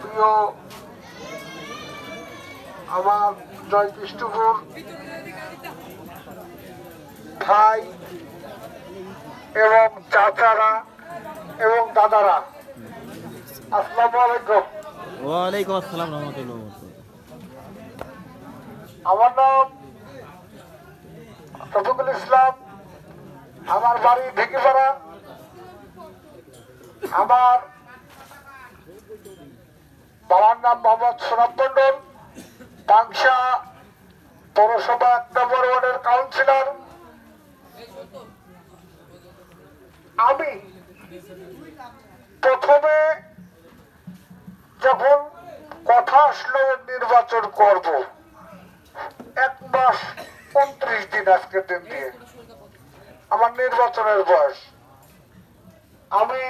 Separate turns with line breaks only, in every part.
প্রিয় আমার জয়কৃষ্ণপুর ভাই এবং চাচারা এবং দাদারা, আসসালামু আলাইকুম।
ওয়ালাইকুম আসসালাম রহমতুল্লাহ।
আমার নাম রফিকুল ইসলাম, আমার বাড়ি ঢেকিপাড়া। আমার বাবার নাম মোহাম্মদ সোনাব মন্ডল, পাংশা পৌরসভা 1 নম্বর ওয়ার্ডের কাউন্সিলর। আমি প্রথমে যখন কথা আসলো নির্বাচন করব, 1 মাস 29 দিন আজকের দিন দিয়ে আমার নির্বাচনের বয়স, আমি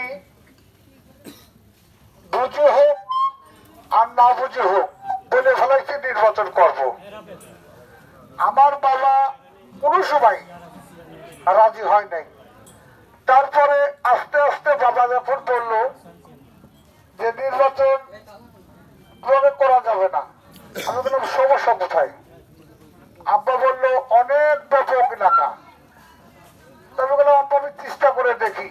বুঝে হোক আর না বুঝে হোক বলে ফেলাইছি নির্বাচন করব। আমার বাবা কোনো সময় রাজি হয় নাই। তারপরে আস্তে আস্তে বাবা যখন বলল যে নির্বাচন করা যাবে না, আমি বললাম সমস্যা কোথায়? আব্বা বললো অনেক ব্যাপক এলাকা। তবে বললাম আব্বা আমি চেষ্টা করে দেখি।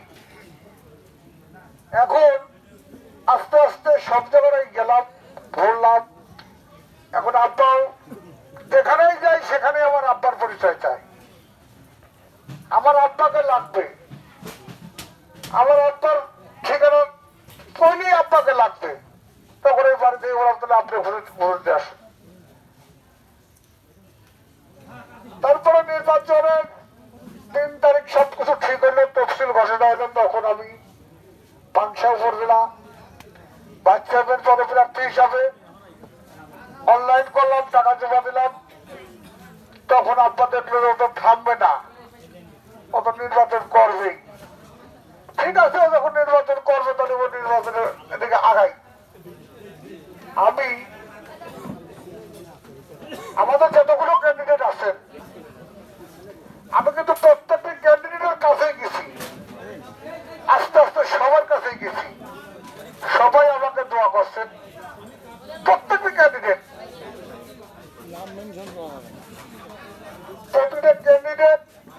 এখন আস্তে আস্তে সব জায়গায় গেলাম, ঘুরলাম। এখন আব্বাও যেখানেই যাই সেখানে আমার আব্বার পরিচয় চাই। আমার আব্বাকে লাগবে, আমার আব্বার ঠিকানা কইলেই আব্বাকে লাগবে। তখন এই বাড়িতে বললাম তাহলে আপনি ঘুরতে আসুন। তারপরে নির্বাচনের 3 তারিখ সবকিছু ঠিক হইলো, তফসিল ঘোষণা হইল। তখন আমি পাংশা উপজেলা ভাইস চেয়ারম্যান পদপ্রার্থী হিসাবে অনলাইন করলাম, টাকা জমা দিলাম। তখন আব্বা দেখলেন ওটা থামবে না, ওটা নির্বাচন করবেই। ঠিক আছে, যখন নির্বাচন করবে তাহলে ও নির্বাচনের এদিকে আগাই। আমি আমাদের যতগুলো ক্যান্ডিডেট আছেন, আমি কিন্তু প্রত্যেকটি ক্যান্ডিডেটের কাছেই গেছি, আস্তে আস্তে সবার কাছেই গেছি। সবাই আমাকে দোয়া করছেন, প্রত্যেকটি ক্যান্ডিডেট।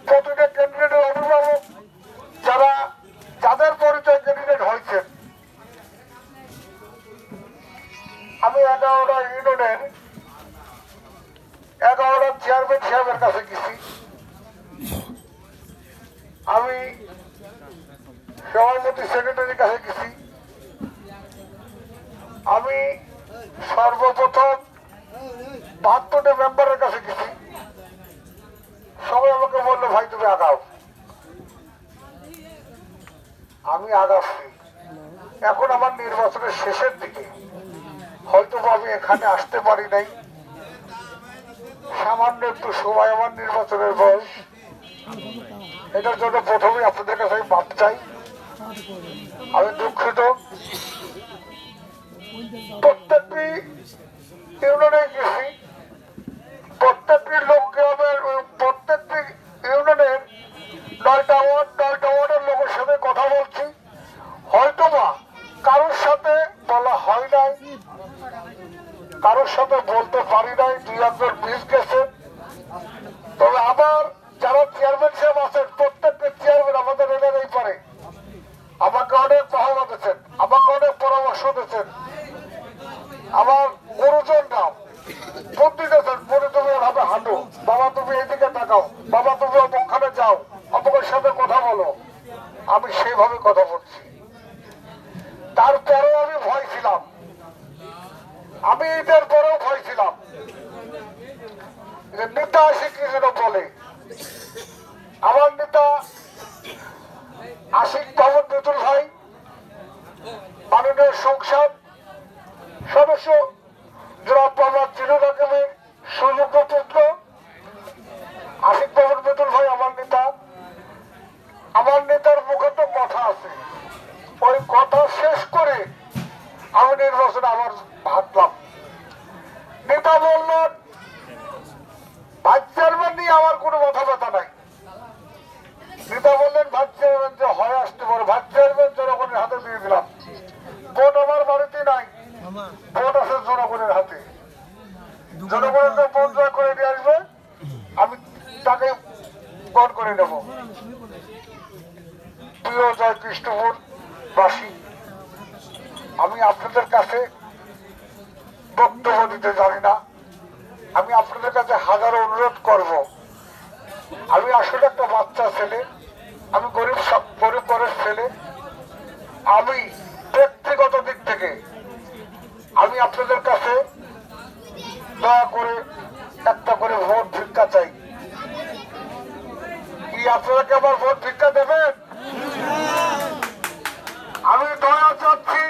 প্রতিটা ক্যান্ডিডেটের অভিভাবক যাদের পরিচয় ক্যান্ডিডেট হয়েছেন, আমি 11টা ইউনিয়নের 11টা চেয়ারম্যান সাহেবের কাছে গেছি, আমি সভাপতি সেক্রেটারির কাছে গেছি, আমি সর্বপ্রথম 72টা মেম্বারের কাছে গেছি। সবাই আমাকে বললো ভাই তুমি আগাও। আমি আগাচ্ছি। এখন আমার নির্বাচনের শেষের দিকে, হয়তো আমি এখানে আসতে পারি নাই, সামান্য একটু সময় আমার নির্বাচনের বয়স। এটার জন্য প্রথমে আপনাদের কাছে আমি মাপ চাই, আমি দুঃখিত। প্রত্যেকটি ইউনিয়নে গেছি, প্রত্যেকটি লোককে প্রত্যেকটি ইউনিয়নের 9টা ওয়ার্ডের লোকের সাথে কথা বলছি। হয়তোবা কারোর সাথে বলা হয় নাই, কারোর সাথে বলতে পারি নাই, 2-1 মিস গেছে। তবে আবার যারা চেয়ারম্যান সাহেব আছেন, প্রত্যেকটা চেয়ারম্যান আমাদের এলাকায় পারে, আমাকে অনেক পাহারা দিচ্ছেন, আমাকে অনেক পরামর্শ দিচ্ছেন। আমার গুরুজনরাও বুদ্ধি দিচ্ছেন, বলে তুমি ওভাবে হাঁটো, বাবা তুমি এইদিকে তাকাও, বাবা তুমি অমুকখানে যাও, অমুকের সাথে কথা বলো। আমি সেইভাবে কথা বলছি। তারপরেও আমি ভয় ছিলাম, আমি এটার পরেও ভয় ছিলাম যে নেতা আসে কি যেন বলে। আমার নেতা আশিক মোহাম্মদ বেতুল ভাই, মাননীয় সংসদ সদস্য জনাব মোহাম্মদ জিলুর রহমানের সুযোগ্য পুত্র আশিক মোহাম্মদ বেতুল ভাই আমার নেতা। আমার নেতার মুখে তো কথা আছে, ওই কথা শেষ করে আমি নির্বাচনে আবার ভাবলাম। নেতা বললেন ভাইস চেয়ারম্যান নিয়ে আমার কোনো মাথা ব্যথা নাই। নেতা বললেন ভাইস চেয়ারম্যান যে হয় আসতে পারে, ভাইস চেয়ারম্যান জনগণের হাতে দিয়ে দিলাম। ভোট আমার বাড়িতে নাই, ভোট আছে জনগণের হাতে, জনগণের ভোট জয় করে নিয়ে আসবে, আমি তাকে ভোট করে নেব। প্রিয় জয় কৃষ্ণপুর বাসী, আমি আপনাদের কাছে বক্তব্য দিতে জানি না, আমি আপনাদের কাছে হাজারো অনুরোধ করব। আমি আসলে একটা বাচ্চা ছেলে, আমি গরিব ঘরের ছেলে, আমি ব্যক্তিগত দিক থেকে আমি আপনাদের কাছে দয়া করে একটা করে ভোট ভিক্ষা চাই। কি আপনারা কি আমার ভোট ভিক্ষা দেবেন? আমি দয়া চাচ্ছি,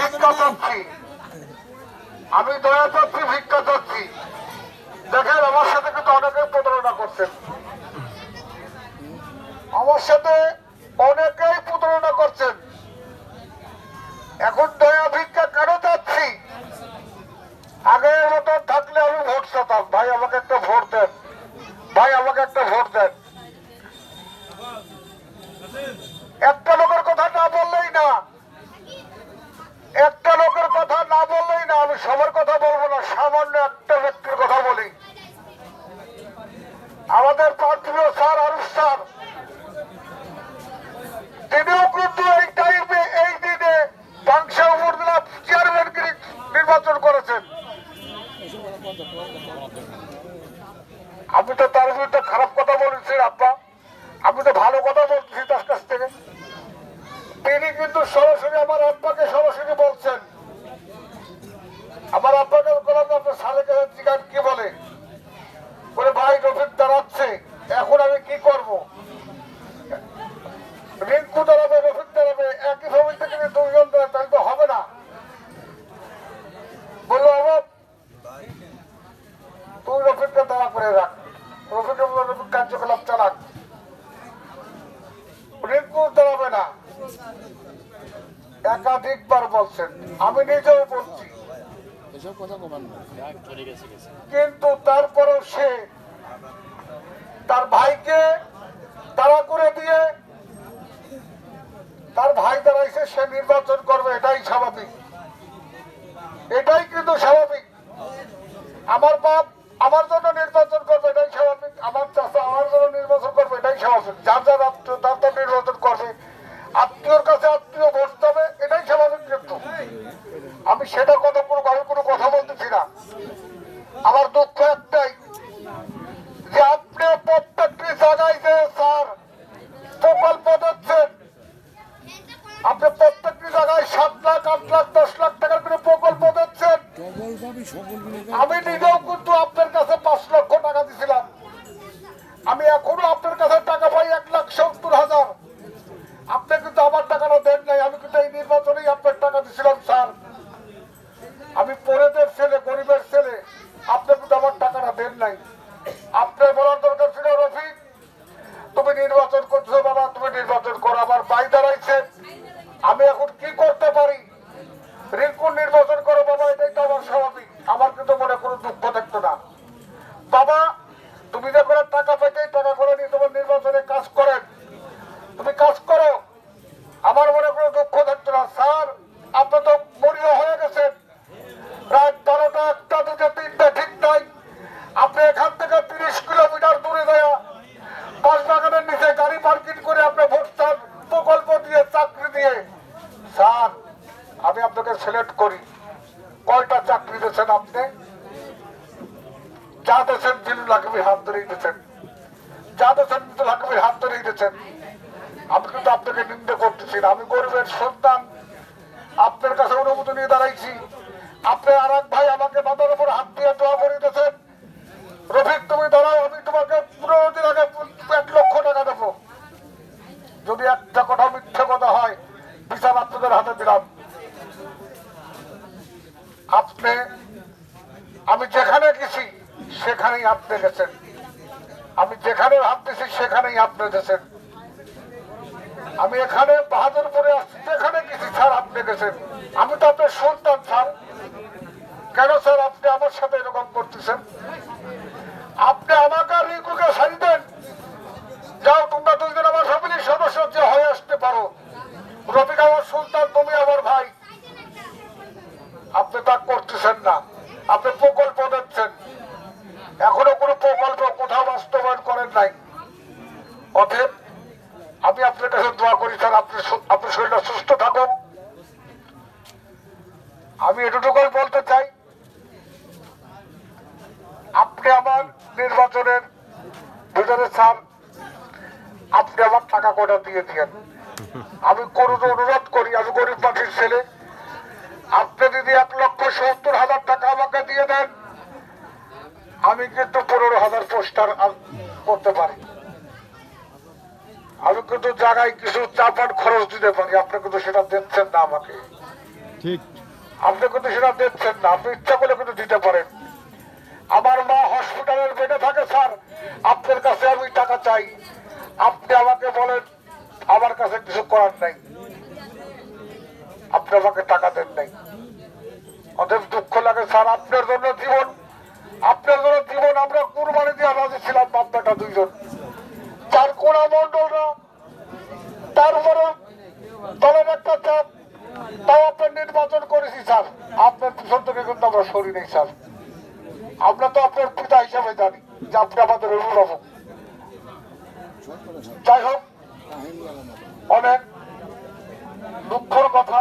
ভিক্ষা চাচ্ছি, আমি দয়া চাচ্ছি, ভিক্ষা চাচ্ছি। দেখেন আমার সাথে কিন্তু অনেকে প্রতারণা করছেন, আমার সাথে অনেকেই প্রতারণা করছেন। এখন দয়া ভিক্ষা কেন চাচ্ছি? আগের মতো থাকলে আমি ভোট চাতাম, ভাই আমাকে একটা ভোট দেন, ভাই আমাকে একটা ভোট দেন। একটা লোকের কথা না বললেই না, একটা লোকের কথা না বললেই না, আমি সবার কথা বলবো না, সামান্য একটা ব্যক্তির কথা বলি। আমাদের প্রার্থীয় স্যার আরুষ স্যার, তিনিও কিন্তু এই টাইমে এই দিনে পাংশা উপজেলা চেয়ারম্যান নির্বাচন করেছেন। আমি তো তার বিরুদ্ধে খারাপ কথা বলেছি আব্বা, আমি তো ভালো কথা বলতেছি তার কাছ থেকে। তিনি কিন্তু সরাসরি আমার আব্বাকে সরাসরি বলছেন, আমার আব্বাকে বললাম আপনার সালেকে জিজ্ঞান কি বলে, বলে ভাই রফিক দাঁড়াচ্ছে, এখন আমি কি করব? রিঙ্কু দাঁড়াবে, রফিক দাঁড়াবে, একই ফ্যামিলি থেকে দুজন দাঁড়াবে, তাহলে তো হবে না। বললো আমার তুই রফিকটা দাঁড়া করে রাখ, রফিক কার্যকলাপ চালাক, রিঙ্কু দাঁড়াবে না। একাধিকবার বলছেন, আমি নিজেও বলছি, কিন্তু তারপরেও সে তার ভাইকে তাড়া করে দিয়ে তার ভাই দাঁড়াইছে, সে নির্বাচন করবে, এটাই স্বাভাবিক, এটাই কিন্তু স্বাভাবিক। আমার বাপ আমার জন্য নির্বাচন করবে, এটাই স্বাভাবিক। আমার চাচা আমার জন্য নির্বাচন করবে, এটাই স্বাভাবিক। যার যার আত্মীয় তার তার নির্বাচন করবে, আত্মীয়র কাছে আত্মীয় বসতে হবে, এটাই স্বাভাবিক। কিন্তু আমি সেটা কথা আমি কোনো কথা বলতেছি না। আমার দুঃখ একটাই যে আপনি প্রত্যেকটি জায়গায় যে স্যার প্রকল্প দিচ্ছেন, আপনি প্রত্যেকটি জায়গায় 7 লাখ 8 লাখ 10 লাখ টাকার করে প্রকল্প দিচ্ছেন। আমি নিজেও কিন্তু আপনার কাছে 5 লক্ষ টাকা দিয়েছিলাম, আমি এখনো আপনার কাছে টাকা পাই 1,70,000। আপনি কিন্তু আমার টাকাটা দেন নাই, আমি কিন্তু এই নির্বাচনেই আপনার টাকা দিয়েছিলাম স্যার। আমি পরেদের ছেলে, গরিবের ছেলে, আপনি কিন্তু আমার টাকাটা দেন নাই। আপনার বলার দরকার ছিল রফিক তুমি নির্বাচন করছো বাবা, তুমি নির্বাচন করো, আমার ভাই দাঁড়াইছে, আমি এখন কি করতে পারি? রিঙ্কুর নির্বাচন করো বাবা, এটাই তো আমার স্বাভাবিক। আমার কিন্তু মনে কোনো দুঃখ থাকতো না। বাবা তুমি যে করে টাকা পেতে টাকা করে নিয়ে তোমার নির্বাচনে কাজ করেন, তুমি কাজ করো, আমার মনে কোনো দুঃখ থাকতো না। স্যার আপনি তো মরিয়া হয়ে গেছেন, রাত 12টা 1টা 2টা 3টা ঠিক নাই, আপনি এখান থেকে 30 কিলোমিটার দূরে দেয়া বাসবাগানের নিচে গাড়ি পার্কিং করে আপনি ভোট চান, প্রকল্প দিয়ে চাকরি দিয়ে। স্যার আমি আপনাকে সিলেক্ট করি, কয়টা চাকরি দিয়েছেন আপনি? যা দিয়েছেন জিলুল হাকিমের হাত ধরেই দিয়েছেন, যা দিয়েছেন জিলুল হাকিমের হাত ধরেই দিয়েছেন। আমি কিন্তু আপনাকে নিন্দে করতেছি না, আমি গরিবের সন্তান, আপনার কাছে অনুমতি নিয়ে দাঁড়াইছি। আপনি আর এক ভাই আমাকে মাথার উপর হাত দিয়ে দোয়া করে দিয়েছেন, রফিক তুমি দাঁড়াও, আমি তোমাকে 15 দিন আগে 1 লক্ষ টাকা দেবো। যদি একটা কথা মিথ্যে কথা হয়, বিচার আপনাদের হাতে দিলাম। আপনি আমি যেখানে গেছি সেখানেই আপনি গেছেন, আমি যেখানে হাত দিয়েছি সেখানেই আপনি গেছেন। আমি এখানে বাহাদুরপুরে আসছি, যেখানে গেছি স্যার আপনি গেছেন। আমি তো আপনার সন্তান স্যার, কেন স্যার আপনি আমার সাথে এরকম করতেছেন? আপনি আমাকে আর রিঙ্কুকে ছাড়ি দেন, যাও তোমরা দুইজন আমার ফ্যামিলির সদস্য যে হয়ে আসতে পারো। রফিক আমার সন্তান, তুমি আমার ভাই, আপনি তা করতেছেন না। আপনি প্রকল্প দিচ্ছেন, এখনো কোনো প্রকল্প কোথাও বাস্তবায়ন করেন নাই। অতএব আমি আপনার কাছে দোয়া করি স্যার, আপনার শরীরটা সুস্থ থাকুক। আমি এটুকুই বলতে চাই, আপনি আমার নির্বাচনের ভিতরে স্যার আপনি আমার টাকা কটা দিয়ে দিয়েন। আমি কোনো অনুরোধ করি, আমি গরিব মানুষের ছেলে, আপনি যদি 1,70,000 টাকা আমাকে দিয়ে দেন, আমি কিন্তু 15,000 পোস্টার করতে পারি। আমি কিন্তু জায়গায় কিছু চাপান খরচ দিতে পারি। আপনি কিন্তু সেটা দিচ্ছেন না আমাকে,
ঠিক।
আপনি কিন্তু সেটা দিচ্ছেন না। আপনি ইচ্ছা করলে কিন্তু দিতে পারেন। আমার মা হসপিটালের বেডে থাকে স্যার, আপনার কাছে আমি টাকা চাই, আপনি আমাকে বলেন আমার কাছে কিছু করার নাই, আপনি আমাকে টাকা দেন নাই। অতএব দুঃখ লাগে স্যার, আপনার জন্য জীবন আমরা কুরবানি দিয়ে রাজি ছিলাম, বাপ বেটা দুইজন। চার কোনা মন্ডলরা, তারপরে দলের একটা চাপ, তাও আপনার নির্বাচন করেছি স্যার। আপনার পিছন থেকে কিন্তু আমরা সরি নেই স্যার। আমরা তো আপনার পিতা হিসাবে জানি যে আপনি আমাদের অভিভাবক। যাই হোক, অনেক দুঃখের কথা,